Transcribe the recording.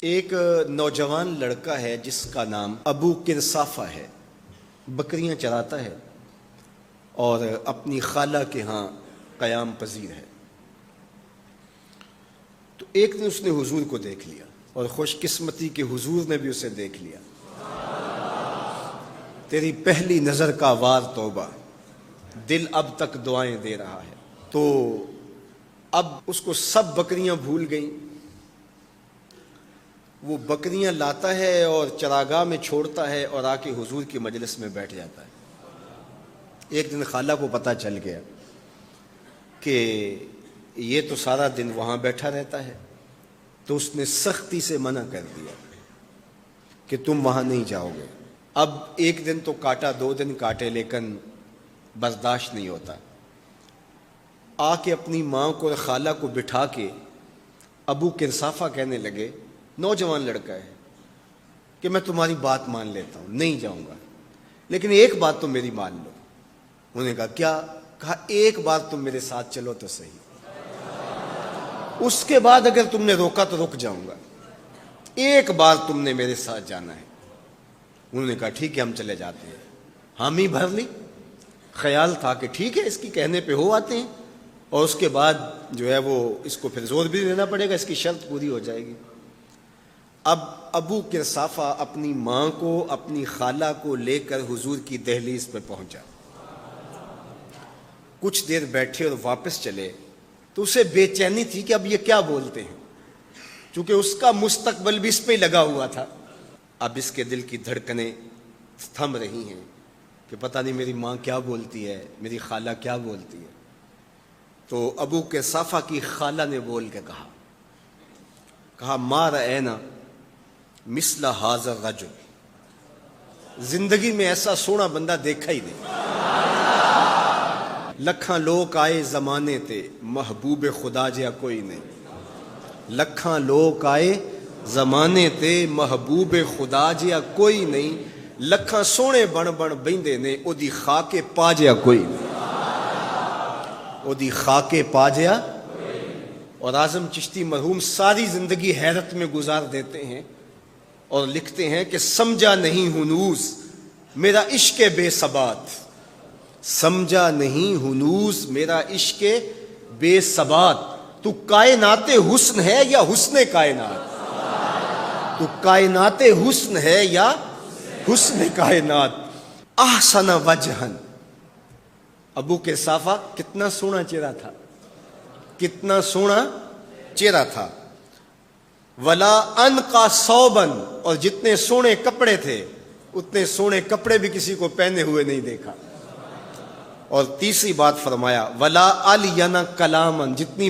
ایک نوجوان لڑکا ہے جس کا نام ابو کرصافہ ہے، بکریاں چراتا ہے اور اپنی خالہ کے ہاں قیام پذیر ہے۔ تو ایک دن اس نے حضور کو دیکھ لیا اور خوش قسمتی کہ حضور نے بھی اسے دیکھ لیا۔ تیری پہلی نظر کا وار توبہ، دل اب تک دعائیں دے رہا ہے۔ تو اب اس کو سب بکریاں بھول گئیں، وہ بکریاں لاتا ہے اور چراگاہ میں چھوڑتا ہے اور آ کے حضور کی مجلس میں بیٹھ جاتا ہے۔ ایک دن خالہ کو پتہ چل گیا کہ یہ تو سارا دن وہاں بیٹھا رہتا ہے، تو اس نے سختی سے منع کر دیا کہ تم وہاں نہیں جاؤ گے۔ اب ایک دن تو کاٹا، 2 دن کاٹے، لیکن برداشت نہیں ہوتا۔ آ کے اپنی ماں کو اور خالہ کو بٹھا کے ابو کرصافہ کہنے لگے، نوجوان لڑکا ہے، کہ میں تمہاری بات مان لیتا ہوں، نہیں جاؤں گا، لیکن ایک بات تم میری مان لو۔ انہوں نے کہا کیا؟ کہا ایک بار تم میرے ساتھ چلو تو صحیح، اس کے بعد اگر تم نے روکا تو رک جاؤں گا، ایک بار تم نے میرے ساتھ جانا ہے۔ انہوں نے کہا ٹھیک ہے، ہم چلے جاتے ہیں۔ حامی بھر لی، خیال تھا کہ ٹھیک ہے اس کی کہنے پہ ہو آتے ہیں، اور اس کے بعد جو ہے وہ اس کو پھر زور بھی دینا پڑے گا، اس کی شرط پوری ہو جائے گی۔ اب ابو کرصافہ اپنی ماں کو، اپنی خالہ کو لے کر حضور کی دہلیز پہ پہنچا۔ کچھ دیر بیٹھے اور واپس چلے تو اسے بے چینی تھی کہ اب یہ کیا بولتے ہیں، چونکہ اس کا مستقبل بھی اس پہ لگا ہوا تھا۔ اب اس کے دل کی دھڑکنیں تھم رہی ہیں کہ پتہ نہیں میری ماں کیا بولتی ہے، میری خالہ کیا بولتی ہے۔ تو ابو کرصافہ کی خالہ نے بول کے کہا ما رأینا مثل ھذا الرجل، زندگی میں ایسا سونا بندہ دیکھا ہی نہیں۔ لکھاں لوگ آئے زمانے تے، محبوب خدا جیا کوئی نہیں۔ لکھاں لوگ آئے زمانے تے، محبوب خدا جیا کوئی نہیں۔ لکھاں سونے بن بن بیندے نے، او دی خاکے پا جیا کوئی نہیں۔ او دی خاکے پا جیا۔ اور اعظم چشتی مرحوم ساری زندگی حیرت میں گزار دیتے ہیں اور لکھتے ہیں کہ سمجھا نہیں ہنوز میرا عشق بے ثبات، سمجھا نہیں ہنوز میرا عشق بے ثبات، تو کائنات حسن ہے یا حسن کائنات، تو کائنات حسن ہے یا حسن کائنات۔ احسن وجہن، ابو کرصافہ کتنا سونا چہرہ تھا، کتنا سونا چہرہ تھا۔ ولا انقا ثوبن، اور جتنے سونے کپڑے تھے اتنے سونے کپڑے بھی کسی کو پہنے ہوئے نہیں دیکھا۔ اور تیسری بات فرمایا ولا الین کلامن، جتنی